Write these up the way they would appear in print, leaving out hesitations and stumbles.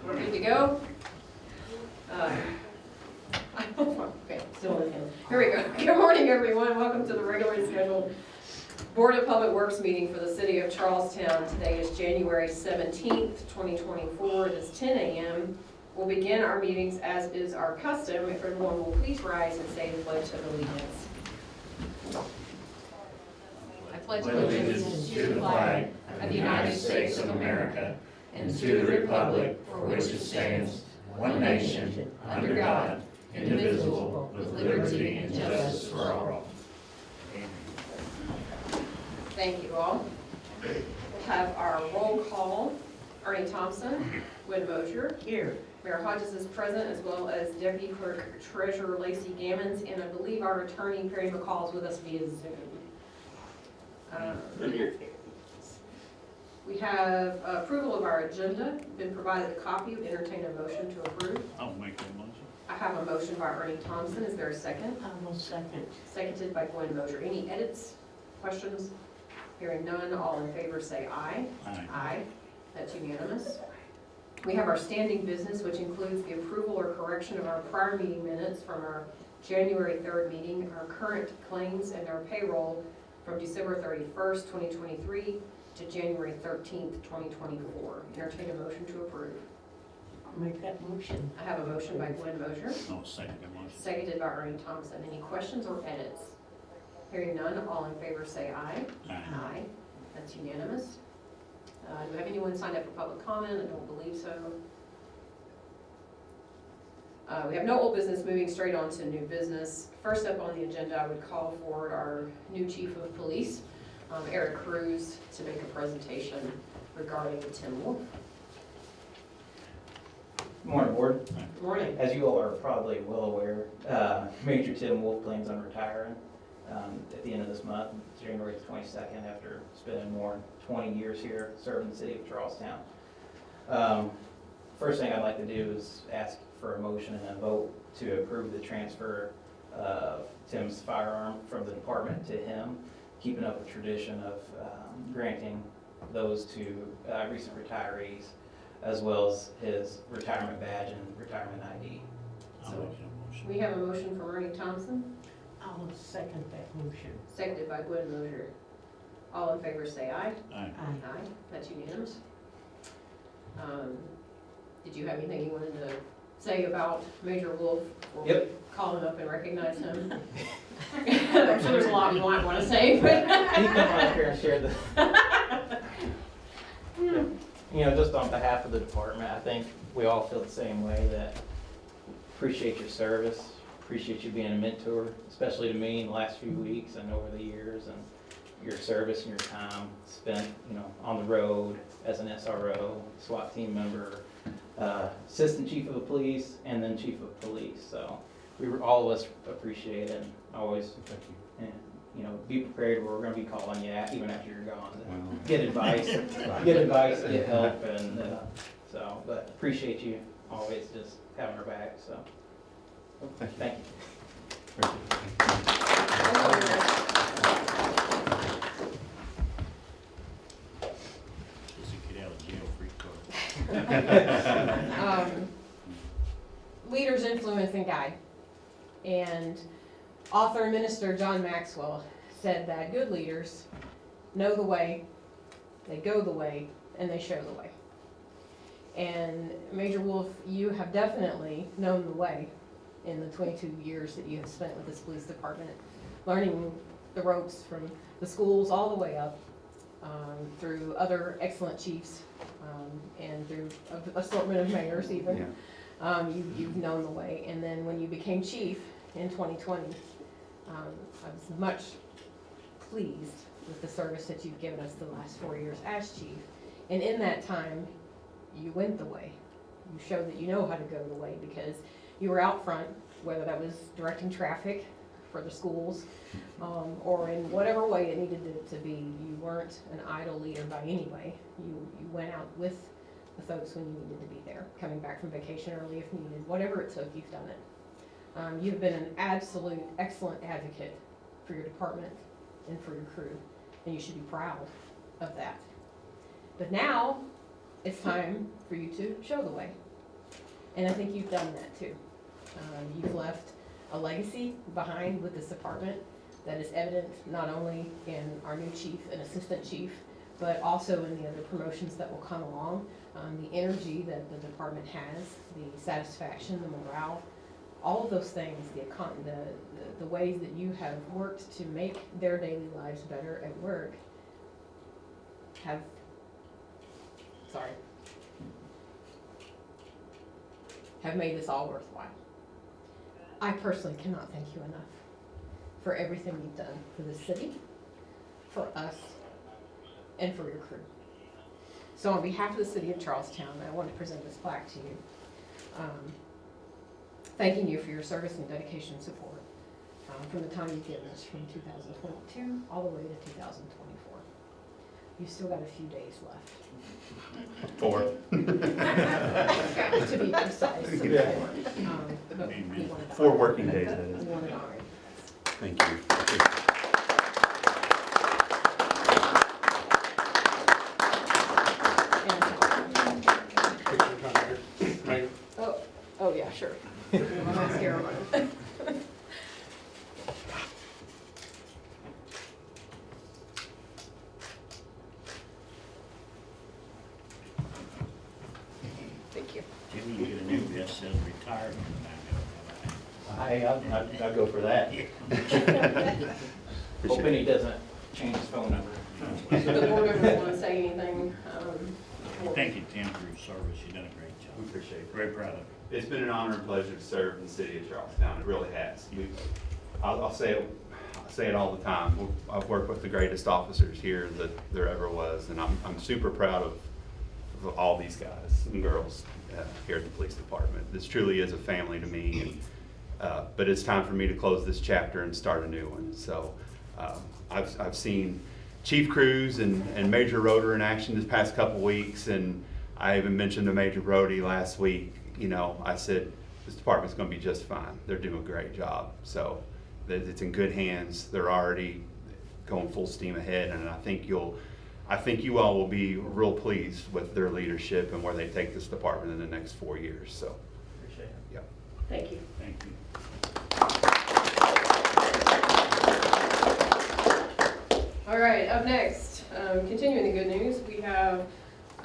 We're good to go. Okay, still in. Here we go. Good morning, everyone. Welcome to the regularly scheduled Board of Public Works meeting for the City of Charlestown. Today is January 17th, 2024. It is 10 a.m. We'll begin our meetings as is our custom. If everyone will please rise and say the Pledge of Allegiance. I pledge allegiance to the flag of the United States of America and to the republic for which it stands, one nation, under God, indivisible, with liberty and justice for all. Thank you all. We'll have our roll call. Ernie Thompson, Gwen Mosier. Here. Mayor Hodges is present, as well as Deputy Clerk Treasurer Lacey Gammons, and I believe our attorney Perry McCall is with us via Zoom. We have approval of our agenda. Been provided a copy. Would entertain a motion to approve. I'll make that motion. I have a motion by Ernie Thompson. Is there a second? I will second. Seconded by Gwen Mosier. Any edits, questions? Hearing none, all in favor say aye. Aye. Aye. That's unanimous. We have our standing business, which includes the approval or correction of our prior meeting minutes from our January 3rd meeting, our current claims, and our payroll from December 31st, 2023 to January 13th, 2024. Entertain a motion to approve. I'll make that motion. I have a motion by Gwen Mosier, No, second that motion. seconded by Ernie Thompson. Any questions or edits? Hearing none, all in favor say aye. Aye. Aye. That's unanimous. Do we have anyone signed up for public comment? I don't believe so. We have no old business, moving straight on to new business. First up on the agenda, I would call forward our new Chief of Police, Eric Cruz, to make a presentation regarding Tim Wolf. Good morning, Board. Good morning. As you all are probably well aware, Major Tim Wolf plans on retiring at the end of this month, January 22nd, after spending more than 20 years here serving the city of Charlestown. First thing I'd like to do is ask for a motion and a vote to approve the transfer of Tim's firearm from the department to him, keeping up the tradition of granting those to recent retirees, as well as his retirement badge and retirement ID. I'll make that motion. We have a motion from Ernie Thompson, I will second that motion. seconded by Gwen Mosier. All in favor say aye. Aye. Aye. Aye. That's unanimous. Did you have anything you wanted to say about Major Wolf? Or Yep. call him up and recognize him? I'm sure there's a lot you might want to say, but. He come out here and share the. You know, just on behalf of the department, I think we all feel the same way, that appreciate your service, appreciate you being a mentor, especially to me in the last few weeks and over the years, and your service and your time spent, you know, on the road as an SRO, SWAT team member, assistant chief of the police, and then chief of police. So all of us appreciate it, and always, and, you know, be prepared where we're going to be calling you at, even after you're gone. Get advice, get help, and so. But appreciate you always just having our back. So thank you. Does he get out of jail free card? Leaders influence and guide. And author and minister John Maxwell said that good leaders know the way, they go the way, and they show the way. And Major Wolf, you have definitely known the way in the 22 years that you have spent with this police department, learning the ropes from the schools all the way up, through other excellent chiefs, and through an assortment of mayors even. Yeah. You've known the way. And then when you became chief in 2020, I was much pleased with the service that you've given us the last 4 years as chief. And in that time, you went the way. You showed that you know how to go the way, because you were out front, whether that was directing traffic for the schools, or in whatever way it needed to be. You weren't an idle leader by any way. You went out with the folks when you needed to be there, coming back from vacation early if needed. Whatever it took, you've done it. You've been an absolute excellent advocate for your department and for your crew, and you should be proud of that. But now it's time for you to show the way. And I think you've done that too. You've left a legacy behind with this department that is evident not only in our new chief and assistant chief, but also in the other promotions that will come along. The energy that the department has, the satisfaction, the morale, all of those things, the ways that you have worked to make their daily lives better at work have made this all worthwhile. I personally cannot thank you enough for everything you've done for the city, for us, and for your crew. So on behalf of the city of Charlestown, I want to present this plaque to you, thanking you for your service and dedication and support from the time you've given us from 2022 all the way to 2024. You've still got a few days left. 4. To be precise. Yeah. But we wanted to 4 honor- working days, that is. we wanted to honor you. Thank you. Oh, yeah, sure. My mascara running. Thank you. Jimmy, you get a new vest, says retired. I'll go for that. Hoping he doesn't change his phone number. Does the board ever want to say anything? Thank you, Tim, for your service. You've done a great job. We appreciate it. Very proud of you. It's been an honor and pleasure to serve in the city of Charlestown. It really has. I'll say it all the time. I've worked with the greatest officers here that there ever was, and I'm super proud of all these guys and girls here at the police department. This truly is a family to me, but it's time for me to close this chapter and start a new one. So I've seen Chief Cruz and Major Roeder in action this past couple weeks, and I even mentioned to Major Brody last week, I said, this department's gonna be just fine. They're doing a great job. So it's in good hands. They're already going full steam ahead, and I think you all will be real pleased with their leadership and where they take this department in the next 4 years, so. Appreciate it. Yep. Thank you. Thank you. All right, up next, continuing the good news, we have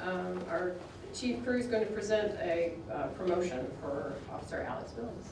our Chief Cruz going to present a promotion for Officer Alex Billings.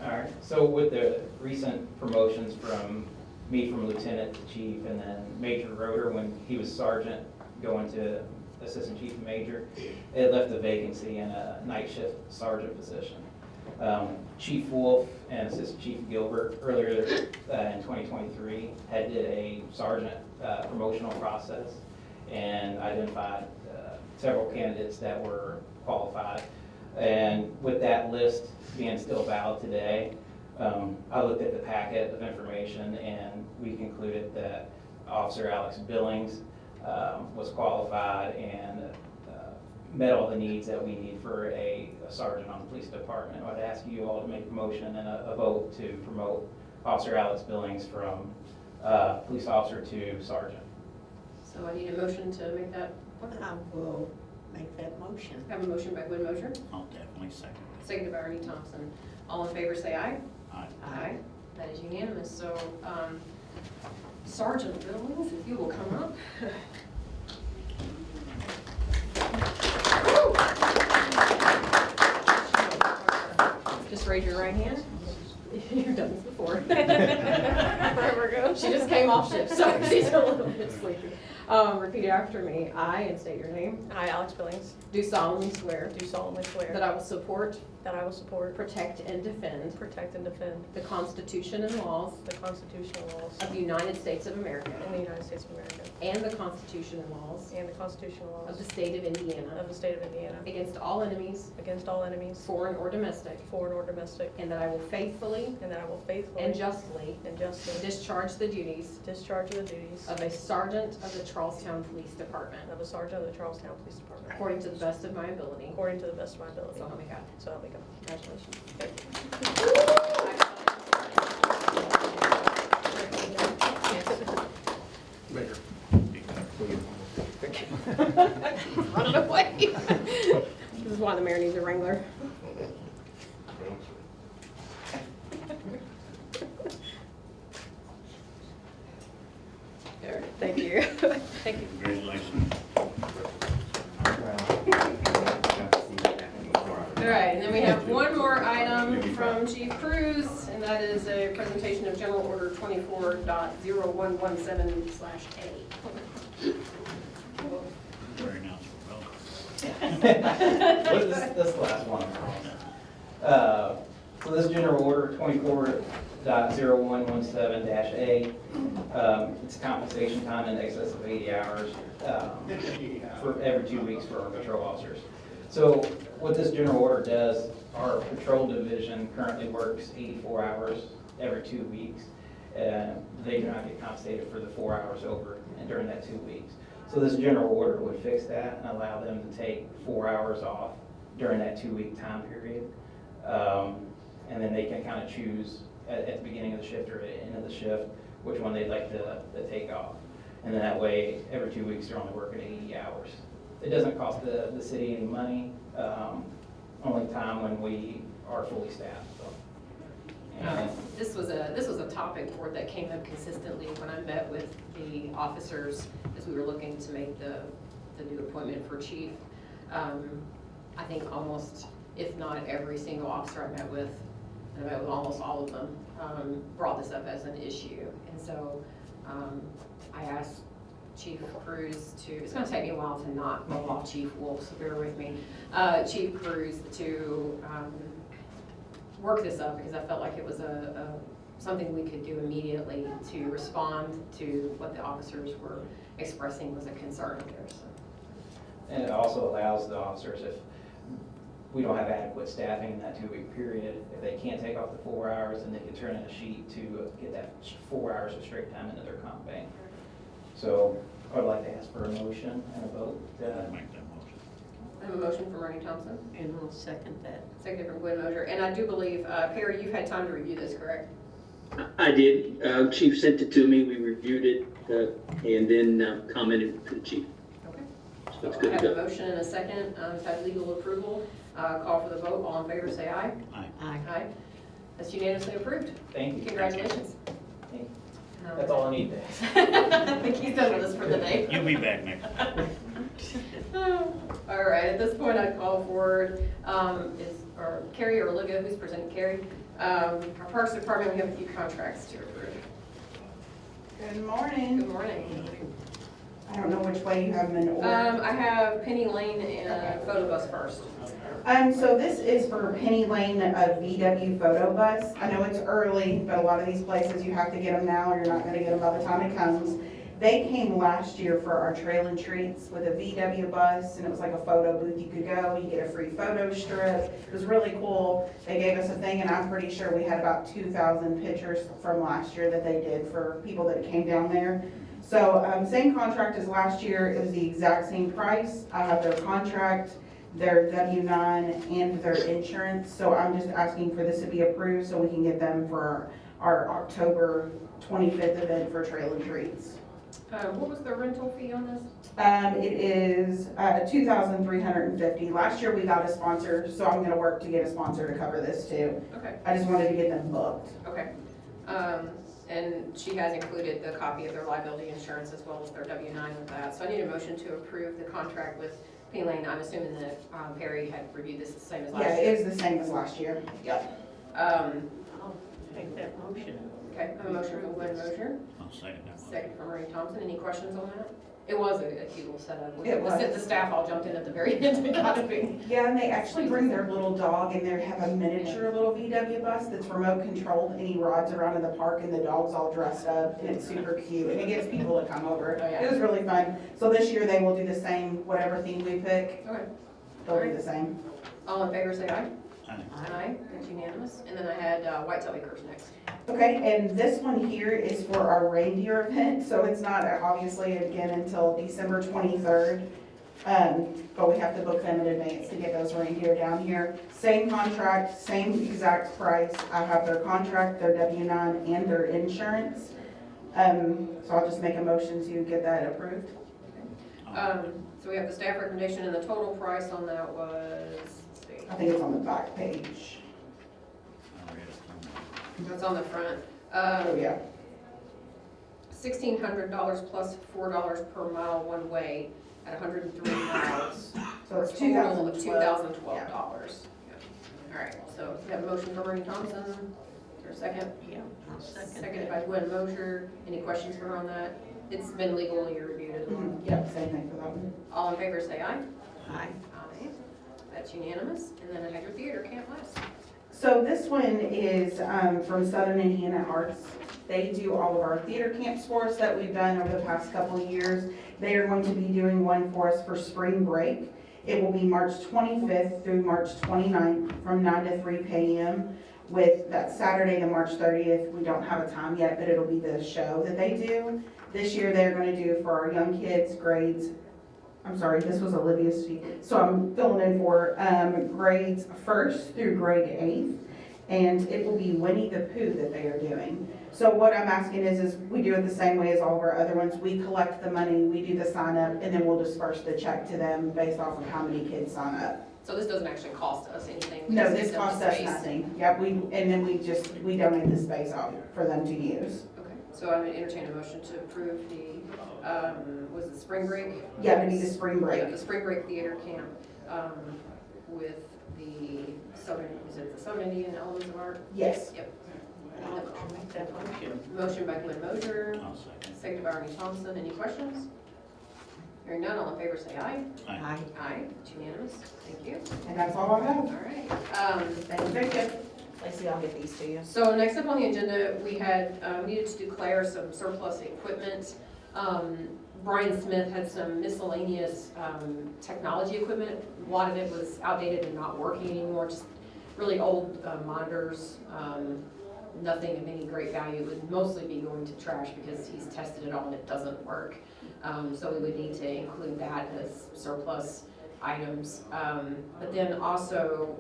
All right, so with the recent promotions from me from lieutenant to chief, and then Major Roeder when he was sergeant going to assistant chief and major, it left a vacancy in a night shift sergeant position. Chief Wolf and Assistant Chief Gilbert earlier in 2023 had did a sergeant promotional process and identified several candidates that were qualified. And with that list being still valid today, I looked at the packet of information and we concluded that Officer Alex Billings was qualified and met all the needs that we need for a sergeant on the police department. I'd ask you all to make a motion and a vote to promote Officer Alex Billings from police officer to sergeant. So I need a motion to make that. I will make that motion. Have a motion by Gwen Mosher, I'll definitely second it. seconded by Ernie Thompson. All in favor say aye. Aye. Aye. That is unanimous. So Sergeant Billings, if you will come up. Just raise your right hand. You've done this before. Forever ago. She just came off shift, so she's a little bit sleepy. Repeat after me. I, and state your name, I, Alex Billings, do solemnly swear do solemnly swear that I will support, that I will support, protect, and defend protect, and defend the Constitution and laws the Constitutional laws of the United States of America of the United States of America and the Constitution and laws and the Constitutional of laws the state of Indiana of the state of Indiana against all enemies, against all enemies, foreign or domestic, foreign or domestic, and that I will faithfully and that I will faithfully and justly discharge the duties discharge the duties of a sergeant of the Charlestown Police Department of a sergeant of the Charlestown Police Department according to the best of my ability. according to the best of my ability. So help me God. So help me God. Congratulations. Major. Big time. running away. This is why the mayor needs a wrangler. All right, thank you. Thank you. Congratulations. All right, and then we have one more item from Chief Cruz, and that is a presentation of General Order 24.0117/A. Very nice. Well, What is this last one? So this general order 24.0117-A, it's compensation time in excess of 80 hours for every 2 weeks for our patrol officers. So what this general order does, our patrol division currently works 84 hours every 2 weeks. They do not get compensated for the 4 hours over and during that 2 weeks. So this general order would fix that and allow them to take 4 hours off during that 2 week time period. And then they can kind of choose at the beginning of the shift or at the end of the shift, which one they'd like to take off. And then that way, every 2 weeks, they're only working 80 hours. It doesn't cost the city any money, only time when we are fully staffed, so. And This was a topic board that came up consistently when I met with the officers as we were looking to make the new appointment for chief. I think almost, if not every single officer I met with, and I met with almost all of them, brought this up as an issue. And so I asked Chief Cruz to, it's gonna take me a while to not roll off Chief Wolf, so bear with me, Chief Cruz to work this up, because I felt like it was something we could do immediately to respond to what the officers were expressing was a concern of theirs. So. And it also allows the officers, if we don't have adequate staffing in that 2 week period, if they can't take off the 4 hours, then they can turn in a sheet to get that 4 hours of straight time into their comp bank. So I would like to ask for a motion and a vote. I'll make that motion. I have a motion from Ronnie Thompson, And I'll second that. seconded from Gwen Mosier, and I do believe, Perry, you've had time to review this, correct? I did. Chief sent it to me. We reviewed it and then commented to the chief. Okay. So it's I good to have a go. motion and a second, to have legal approval. Call for the vote. All in favor, say aye. Aye. Aye. Aye. That's unanimously approved. Thank you. Congratulations. Thank you. That's all I need to. I think he's done with us for the day. You'll be back next. All right, at this point, I'd call forward, or Carrie or Olivia, who's presenting Carrie. Our Parks Department, we have a few contracts to approve. Good morning. Good morning. I don't know which way you have them in order. I have Penny Lane and Photo Bus first. So this is for Penny Lane, a VW photo bus. I know it's early, but a lot of these places you have to get them now, or you're not gonna get them by the time it comes. They came last year for our trail and treats with a VW bus, and it was like a photo booth. You could go, you get a free photo strip. It was really cool. They gave us a thing, and I'm pretty sure we had about 2,000 pictures from last year that they did for people that came down there. So same contract as last year. It was the exact same price. I have their contract, their W-9, and their insurance. So I'm just asking for this to be approved so we can get them for our October 25th event for Trail and Treats. What was the rental fee on this? It is $2,350. Last year we got a sponsor, so I'm gonna work to get a sponsor to cover this too. Okay, I just wanted to get them booked. okay. And she has included the copy of their liability insurance as well as their W-9 with that. So I need a motion to approve the contract with Penny Lane. I'm assuming that Perry had reviewed this the same as last Yeah, year. it is the same as last year. Yep. I'll make that motion. Okay, I have a motion from Gwen Mosier, I'll second that motion. second from Marie Thompson. Any questions on that? It was a cute little setup. It was. The staff all jumped in at the very end. We got to be. Yeah, and they actually bring their little dog, and they have a miniature little VW bus that's remote controlled, and he rides around in the park, and the dog's all dressed up, and it's super cute, and it gets people to come over. Oh, yeah. It was really fun. So this year they will do the same, whatever theme we pick, Okay. they'll do the same. All in favor, say aye. Aye. Aye. That's unanimous. And then I had Whitetail Acres next. Okay, and this one here is for our reindeer event, so it's not obviously again until December 23rd. But we have to book them in advance to get those reindeer down here. Same contract, same exact price. I have their contract, their W-9, and their insurance. So I'll just make a motion to get that approved. So So we have the staff recommendation, and the total price on that was, let's see, I think it's on the back page. I read it somewhere. that's on the front. Oh, yeah. $1,600 plus $4 per mile one way at 103 miles. So it's Total of $2,012. $2,012. Yeah. All right, so we have a motion from Ernie Thompson. Is there a second? Yeah, I'll second Seconded that. by Gwen Mosher. Any questions for her on that? It's been legally reviewed as well. Mhm. Yep, same thing for that one. All in favor, say aye. Aye. Aye. That's unanimous. And then I have your theater camp list. So this one is from Southern Indiana Arts. They do all of our theater camps for us that we've done over the past couple of years. They are going to be doing one for us for spring break. It will be March 25th through March 29th from 9 to 3 p.m. with that Saturday to March 30th. We don't have a time yet, but it'll be the show that they do. This year they're going to do for our young kids grades, I'm sorry, this was Olivia's sheet. So I'm filling in for grades 1st through grade 8th. And it will be Winnie the Pooh that they are doing. So what I'm asking is we do it the same way as all of our other ones. We collect the money, we do the sign up, and then we'll disperse the check to them based off of how many kids sign up. So this doesn't actually cost us anything. We No, just this give them the costs us space. nothing. Yep, and then we donate the space out for them to use. Okay, so I'm gonna entertain a motion to approve the, was it spring break? Yeah, to be the spring Yeah, break. the spring break theater camp, with the Southern, is it the Southern Indian Elements of Art? Yes. I'll make that motion. Motion by Gwen Mosher, I'll second. seconded by Ernie Thompson. Any questions? Hearing none, all in favor say aye. Aye. Aye, it's unanimous. Thank you. And that's all I have. All right. Thank you. Lacey, I'll get these to you. So next up on the agenda, we had, needed to declare some surplus equipment. Brian Smith had some miscellaneous technology equipment. A lot of it was outdated and not working anymore, just really old monitors, nothing of any great value. It would mostly be going to trash because he's tested it all and it doesn't work. So we would need to include that as surplus items. But then also,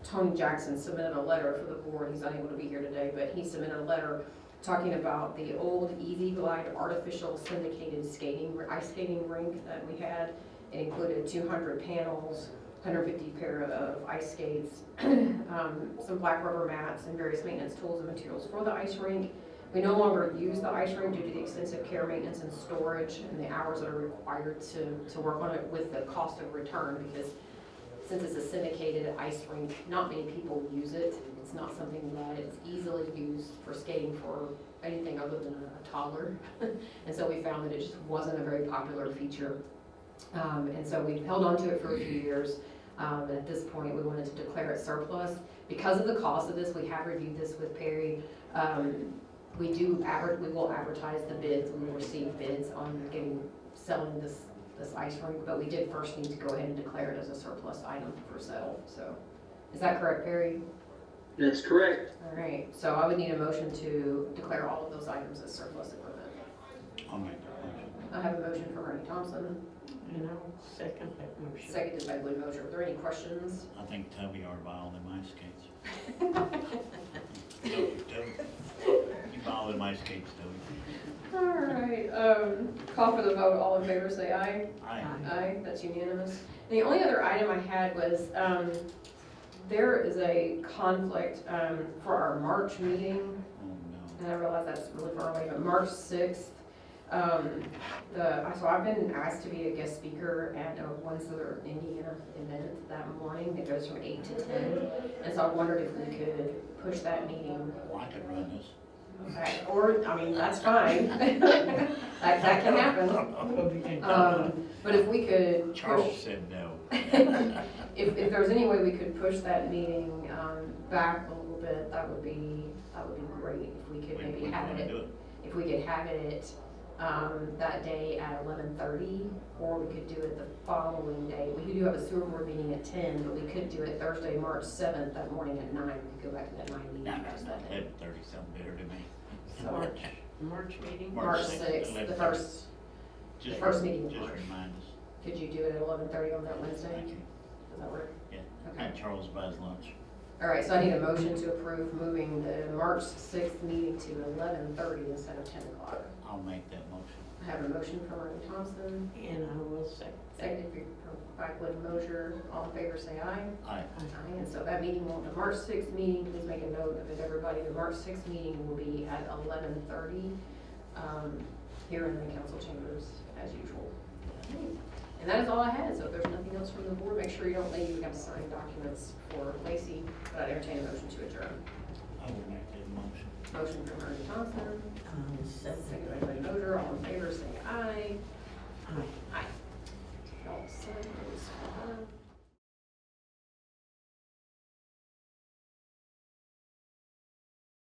Tony Jackson submitted a letter for the board. He's unable to be here today, but he submitted a letter talking about the old Easy Glide artificial syndicated ice skating rink that we had. It included 200 panels, 150 pair of ice skates, some black rubber mats, and various maintenance tools and materials for the ice rink. We no longer use the ice rink due to the extensive care, maintenance, and storage, and the hours that are required to work on it with the cost of return, because since it's a syndicated ice rink, not many people use it. It's not something that is easily used for skating for anything other than a toddler. And so we found that it just wasn't a very popular feature. And so we've held on to it for a few years. And at this point, we wanted to declare it surplus. Because of the cost of this, we have reviewed this with Perry. We will advertise the bids. We will receive bids on selling this ice rink, but we did first need to go ahead and declare it as a surplus item for sale. So, is that correct, Perry? That's correct. All right, so I would need a motion to declare all of those items as surplus equipment. I'll make that motion. I have a motion from Ernie Thompson, And I'll second that motion. seconded by Gwen Mosher. Are there any questions? I think Toby ought to buy all them ice skates. Toby. You buy all them ice skates, Toby. All right, call for the vote. All in favor, say aye. Aye. Aye, that's unanimous. And the only other item I had was, there is a conflict for our March meeting, Oh, no. and I realize that's really far away, but March 6th. So I've been asked to be a guest speaker at a One Southern Indiana event that morning. It goes from 8 to 10. And so I wondered if we could push that meeting. Well, I could run this. Or, I mean, that's fine. That can happen. But if we could Charles push, said no. if there's any way we could push that meeting back a little bit, that would be great. If we could maybe have wanna it, do it. if we could have it that day at 11:30, or we could do it the following day. We do have a sewer board meeting at 10, but we could do it Thursday, March 7th, that morning at 9. We could go back to that 9 meeting Nah, that day. 11:30 sounds better to me. So March meeting? March March 6th, the 11th. first, Just first meeting in Just March. remind us. Could you do it at 11:30 on that Wednesday? Thank you. Does that work? Yeah. Okay. And Charles buys lunch. All right, so I need a motion to approve moving the March 6th meeting to 11:30 instead of 10 o'clock. I'll make that motion. I have a motion from Ernie Thompson, And I will second. seconded by Glenn Mosher. All in favor, say aye. Aye. Aye, and so that meeting will, the March 6th meeting, please make a note of it, everybody. The March 6th meeting will be at 11:30 here in the council chambers as usual. And that is all I had, so if there's nothing else from the board, make sure you don't leave. We have to sign documents for Lacey, but I entertain a motion to adjourn. I will make that motion. Motion from Ernie Thompson, Second. seconded by